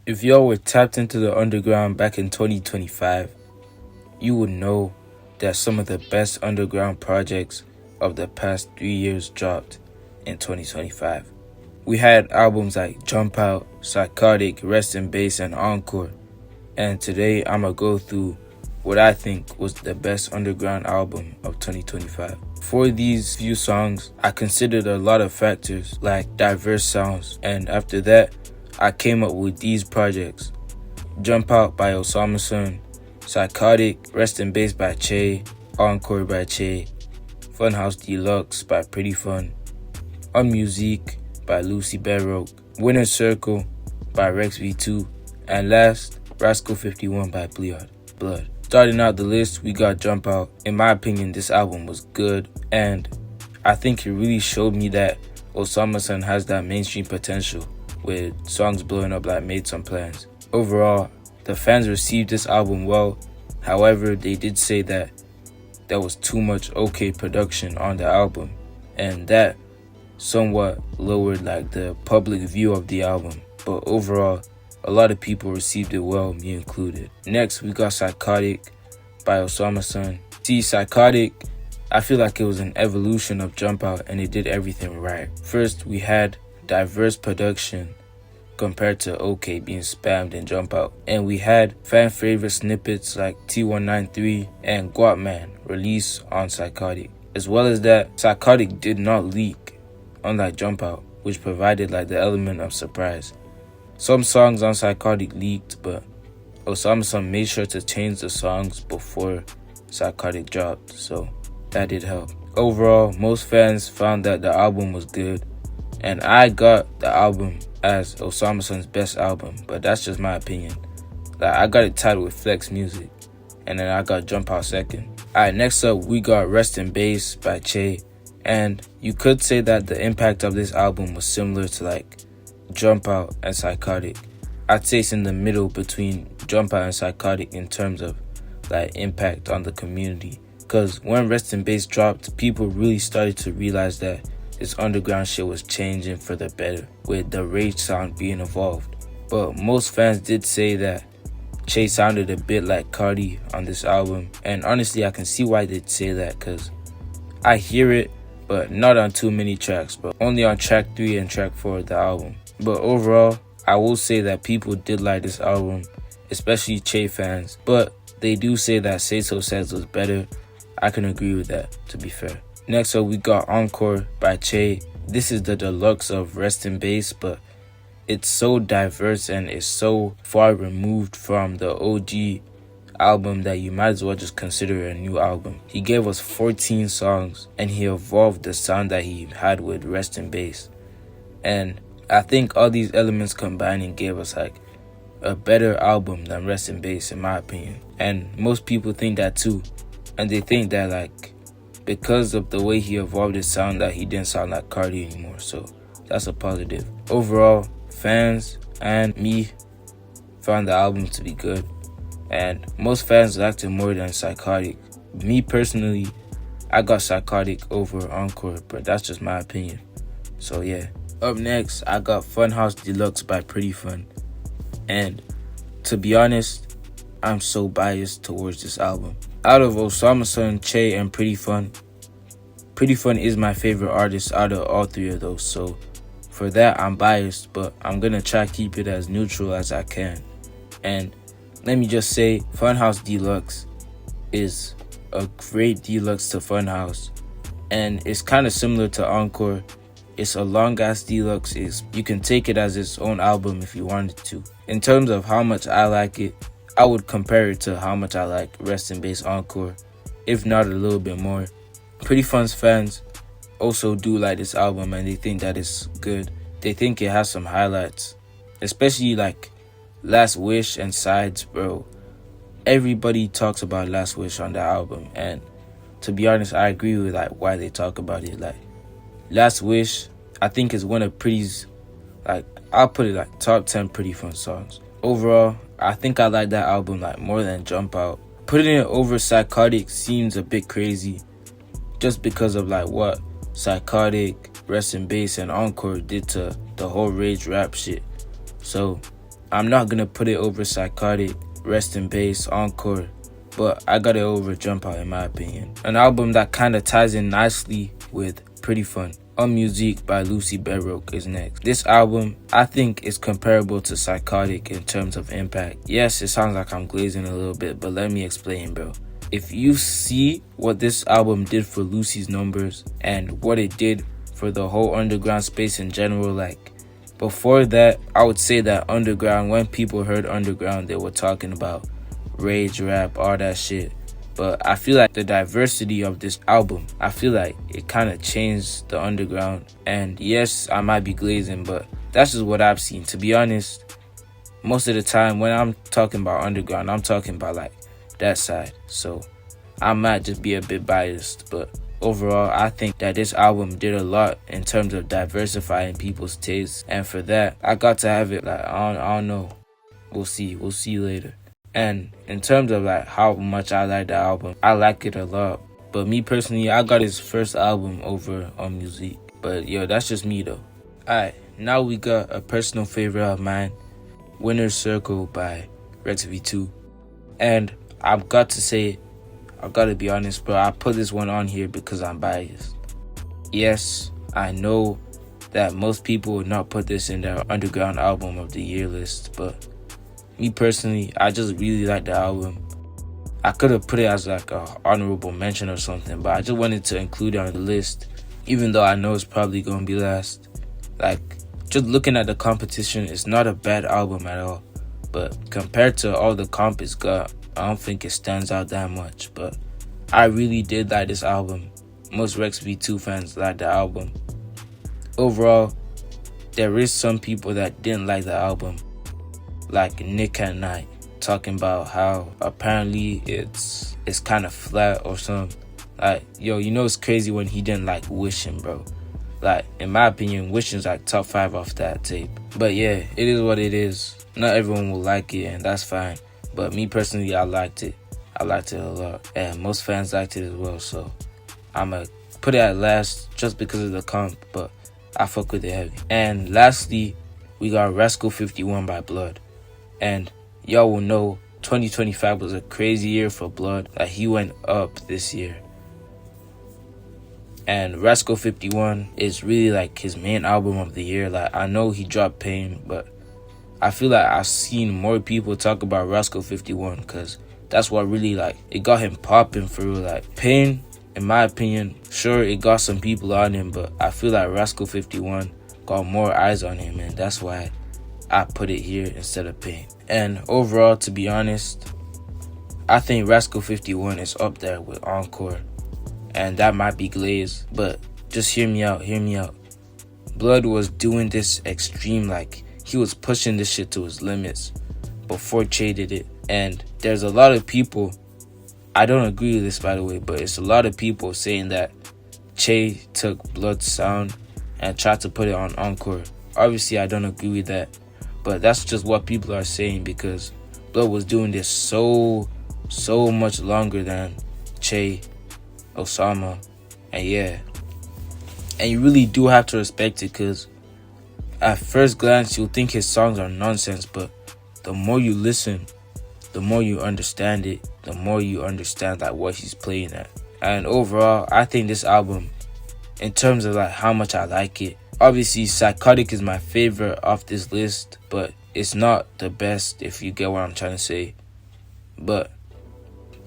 If y'all were tapped into the underground back in 2025, you would know that some of the best underground projects of the past 3 years dropped in 2025. We had albums like Jump Out, Psychotic, Rest in Bass, and Encore. And today I'ma go through what I think was the best underground album of 2025. For these few songs, I considered a lot of factors like diverse sounds, and after that, I came up with these projects: Jump Out by Osama Sun, Psychotic, Rest in Bass by Che, Encore by Che, Funhouse Deluxe by Pretty Fun, On Musique by Lucy Baroque, Winner's Circle by Rex V2, and last, Rascal 51 by Blood. Starting out the list, we got Jump Out. In my opinion, this album was good, and I think it really showed me that Osama Sun has that mainstream potential, with songs blowing up like Made Some Plans. Overall, the fans received this album well. However, they did say that there was too much OK production on the album, and that somewhat lowered like the public view of the album. But overall, a lot of people received it well, me included. Next, we got Psychotic by Osama Sun. See, Psychotic, I feel like it was an evolution of Jump Out, and it did everything right. First, we had diverse production compared to OK being spammed in Jump Out. And we had fan favorite snippets like T193 and Guapman released on Psychotic. As well as that, Psychotic did not leak, unlike Jump Out, which provided like the element of surprise. Some songs on Psychotic leaked, but Osama Sun made sure to change the songs before Psychotic dropped, so that did help. Overall, most fans found that the album was good, and I got the album as Osama Sun's best album, but that's just my opinion. Like, I got it tied with Flex Music, and then I got Jump Out second. Alright, next up we got Rest in Bass by Che, and you could say that the impact of this album was similar to like Jump Out and Psychotic. I'd say it's in the middle between Jump Out and Psychotic in terms of like impact on the community. Because when Rest in Bass dropped, people really started to realize that this underground shit was changing for the better, with the rage sound being evolved. But most fans did say that Che sounded a bit like Cardi on this album, and honestly I can see why they'd say that, because I hear it, but not on too many tracks, but only on track 3 and track 4 of the album. But overall, I will say that people did like this album, especially Che fans, but they do say that Say So Says was better. I can agree with that, to be fair. Next up, we got Encore by Che. This is the deluxe of Rest in Bass, but it's so diverse and it's so far removed from the OG album that you might as well just consider it a new album. He gave us 14 songs, and he evolved the sound that he had with Rest in Bass. And I think all these elements combining gave us like a better album than Rest in Bass, in my opinion. And most people think that too. And they think that like because of the way he evolved his sound that he didn't sound like Cardi anymore. So that's a positive. Overall, fans and me found the album to be good. And most fans liked it more than Psychotic. Me personally, I got Psychotic over Encore, but that's just my opinion. So yeah. Up next, I got Funhouse Deluxe by Pretty Fun. And to be honest, I'm so biased towards this album. Out of Osama Sun, Che, and Pretty Fun is my favorite artist out of all three of those. So for that, I'm biased, but I'm gonna try to keep it as neutral as I can. And let me just say, Funhouse Deluxe is a great deluxe to Funhouse. And it's kind of similar to Encore. It's a long-ass deluxe. You can take it as its own album if you wanted to. In terms of how much I like it, I would compare it to how much I like Rest in Bass Encore, if not a little bit more. Pretty Fun's fans also do like this album, and they think that it's good. They think it has some highlights, especially like Last Wish and Sides, bro. Everybody talks about Last Wish on the album, and to be honest, I agree with like why they talk about it. Like Last Wish, I think is one of Pretty's, like, I'll put it like top 10 Pretty Fun songs. Overall, I think I like that album like more than Jump Out. Putting it over Psychotic seems a bit crazy, just because of like what Psychotic, Rest in Bass, and Encore did to the whole rage rap shit. So I'm not gonna put it over Psychotic, Rest in Bass, Encore, but I got it over Jump Out in my opinion. An album that kinda ties in nicely with Pretty Fun. Music by Lucy Bedroque is next. This album, I think, is comparable to Psychotic in terms of impact. Yes, it sounds like I'm glazing a little bit, but let me explain, bro. If you see what this album did for Lucy's numbers and what it did for the whole underground space in general, like, before that, I would say that underground, when people heard underground, they were talking about rage rap, all that shit. But I feel like the diversity of this album, I feel like it kind of changed the underground. And yes, I might be glazing, but that's just what I've seen. To be honest, most of the time when I'm talking about underground, I'm talking about like that side. So I might just be a bit biased, but overall, I think that this album did a lot in terms of diversifying people's tastes. And for that, I got to have it. Like, I don't know. We'll see later. And in terms of like how much I like the album, I like it a lot. But me personally, I got his first album over on Music. But yo, that's just me though. Alright, now we got a personal favorite of mine, Winner's Circle by Rex V2. And I've got to say, I've got to be honest, bro, I put this one on here because I'm biased. Yes, I know that most people would not put this in their underground album of the year list, but me personally, I just really like the album. I could have put it as like a honorable mention or something, but I just wanted to include it on the list, even though I know it's probably going to be last. Like, just looking at the competition, it's not a bad album at all. But compared to all the comp it's got, I don't think it stands out that much. But I really did like this album. Most Rex V2 fans like the album. Overall, there is some people that didn't like the album, like Nick at Night, talking about how apparently it's kind of flat or something. Like, yo, you know it's crazy when he didn't like Wishing, bro. Like, in my opinion, Wishing's like top 5 off that tape. But yeah, it is what it is. Not everyone will like it, and that's fine. But me personally, I liked it. I liked it a lot. And most fans liked it as well, so I'ma put it at last just because of the comp, but I fuck with it heavy. And lastly, we got Rascal 51 by Blood. And y'all will know 2025 was a crazy year for Blood. Like, he went up this year. And Rascal 51 is really like his main album of the year. Like, I know he dropped Pain, but I feel like I've seen more people talk about Rascal 51 because that's what really, like, it got him popping for real. Like, Pain, in my opinion, sure, it got some people on him, but I feel like Rascal 51 got more eyes on him, and that's why I put it here instead of Pain. And overall, to be honest, I think Rascal 51 is up there with Encore. And that might be glazed, but just hear me out. Blood was doing this extreme, like, he was pushing this shit to his limits before Che did it. And there's a lot of people, I don't agree with this by the way, but it's a lot of people saying that Che took Blood's sound and tried to put it on Encore. Obviously, I don't agree with that, but that's just what people are saying because Blood was doing this so much longer than Che, Osama, and yeah. And you really do have to respect it because at first glance you'll think his songs are nonsense, but the more you listen, the more you understand it, the more you understand like what he's playing at. And overall, I think this album, in terms of like how much I like it, obviously Psychotic is my favorite off this list, but it's not the best if you get what I'm trying to say. But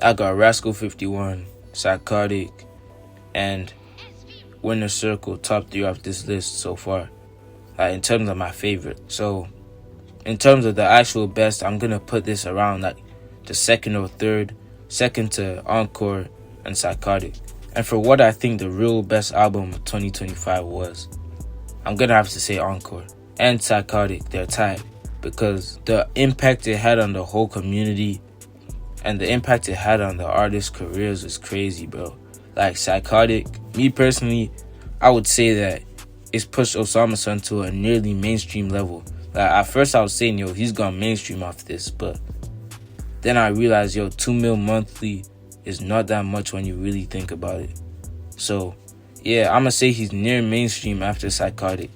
I got Rascal 51, Psychotic, and Winner's Circle top 3 off this list so far, like in terms of my favorite. So in terms of the actual best, I'm gonna put this around like the second or third, second to Encore and Psychotic. And for what I think the real best album of 2025 was, I'm gonna have to say Encore and Psychotic. They're tied because the impact it had on the whole community and the impact it had on the artists' careers is crazy, bro. Like, Psychotic, me personally, I would say that it's pushed Osama Son to a nearly mainstream level. Like, at first I was saying, yo, he's gone mainstream off this, but then I realized, yo, 2 mil monthly is not that much when you really think about it. So, yeah, I'm gonna say he's near mainstream after Psychotic.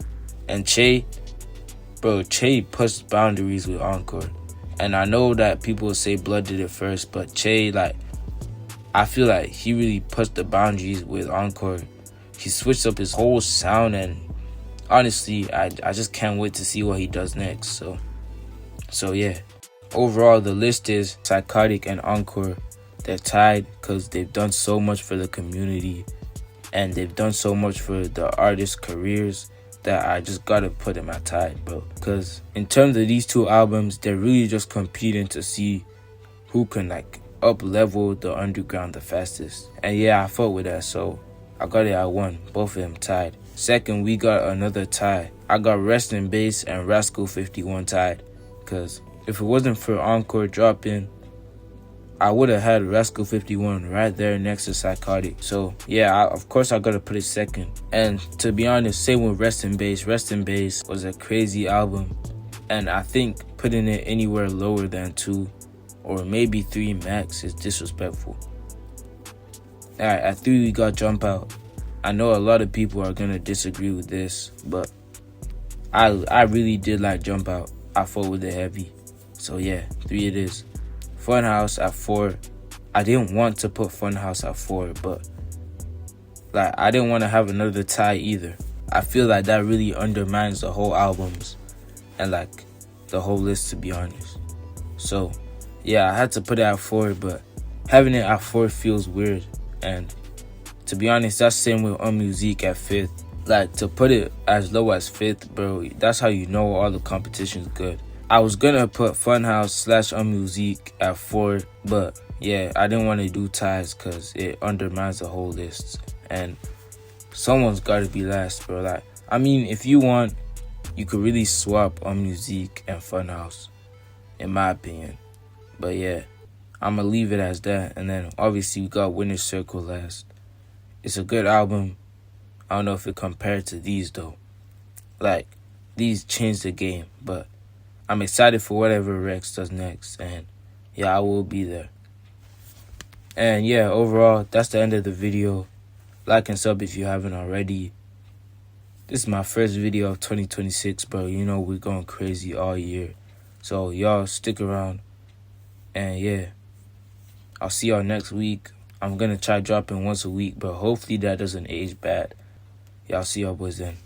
And Che, Bro, Che pushed boundaries with Encore. And I know that people say Blood did it first, but Che, like, I feel like he really pushed the boundaries with Encore. He switched up his whole sound, and honestly, I just can't wait to see what he does next. So yeah. Overall, the list is Psychotic and Encore. They're tied because they've done so much for the community and they've done so much for the artists' careers that I just gotta put them at tied, bro. Because in terms of these two albums, they're really just competing to see who can like up level the underground the fastest. And yeah, I fought with that, so I got it at 1. Both of them tied. Second, we got another tie. I got Rest in Bass and Rascal 51 tied. Because if it wasn't for Encore dropping, I would have had Rascal 51 right there next to Psychotic. So yeah, of course I gotta put it second. And to be honest, same with Rest in Bass. Rest in Bass was a crazy album. And I think putting it anywhere lower than 2 or maybe 3 max is disrespectful. Alright, at 3 we got Jump Out. I know a lot of people are gonna disagree with this, but I really did like Jump Out. I fought with it heavy. So yeah, 3 it is. Funhouse at 4. I didn't want to put Funhouse at 4, but like I didn't want to have another tie either. I feel like that really undermines the whole albums and like the whole list, to be honest. So yeah, I had to put it at 4, but having it at 4 feels weird. And to be honest, that's same with Musique at 5th. Like, to put it as low as 5th, bro, that's how you know all the competition's good. I was gonna put Funhouse / Musique at 4, but yeah, I didn't want to do ties because it undermines the whole list. And someone's gotta be last, bro. Like, I mean, if you want, you could really swap Musique and Funhouse, in my opinion. But yeah, I'm gonna leave it as that. And then obviously we got Winner's Circle last. It's a good album. I don't know if it compared to these though. Like, these changed the game, but I'm excited for whatever Rex does next. And yeah, I will be there. And yeah, overall, that's the end of the video. Like and sub if you haven't already. This is my first video of 2026, bro. You know we're going crazy all year. So y'all stick around. And yeah, I'll see y'all next week. I'm gonna try dropping once a week, but hopefully that doesn't age bad. Y'all see y'all boys then.